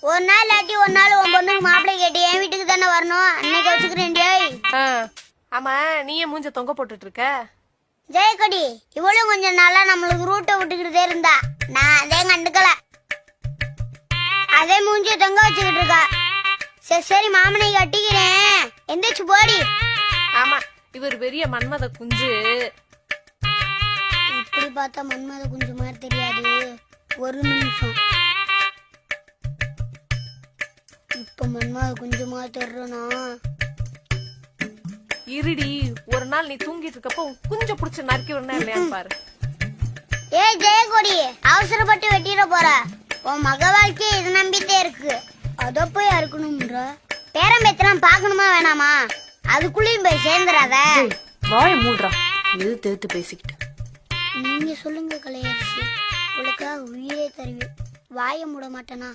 ஒரு நாள் இல்லாட்டி ஒரு நாள் உன் பொண்ணுக்கு மாப்பிள்ளை கேட்டு என் வீட்டுக்கு தானே வரணும். அன்னைக்கு வச்சுக்கிறேன். ஆமா, நீயே மூஞ்ச தொங்க போட்டுட்டு இருக்க. ஜெயக்கொடி இவளும் கொஞ்சம் நாளா நம்மளுக்கு ரூட்டை விட்டுக்கிட்டே இருந்தா. நான் அதே கண்டுக்கல. அதே மூஞ்சிய தொங்க வச்சுக்கிட்டு இருக்கா. சரி சரி மாமனை கட்டிக்கிறேன். எந்திரிச்சு போடி. ஆமா, இவர் பெரிய மன்மத குஞ்சு. இப்படி பார்த்தா மன்மத குஞ்சு மாதிரி தெரியாது. ஒரு நிமிஷம். இப்ப மன்மத குஞ்சு மாதிரி தெரிறனா? இருடி, ஒரு நாள் நீ தூங்கிட்டு இருக்கப்போ குஞ்ச புடிச்சு நறுக்கி விடனா இல்லையான்னு பாரு. ஏய் ஜெயக்கொடி, அவசரப்பட்டு வெட்டிட போற. உன் மக வாழ்க்கையே இது நம்பிட்டே இருக்கு. அத போய் அறுக்கணும்ன்ற பேரம்பேத்தெல்லாம் பாக்கணுமா வேணாமா? அதுக்குள்ளயும் போய் சேர்ந்துடாத. வாய மூடுறா, எது தேத்து பேசிக்கிட்டு. நீங்க சொல்லுங்க கலையரசி, உங்களுக்காக உயிரே தருவேன். வாய மூட மாட்டேனா?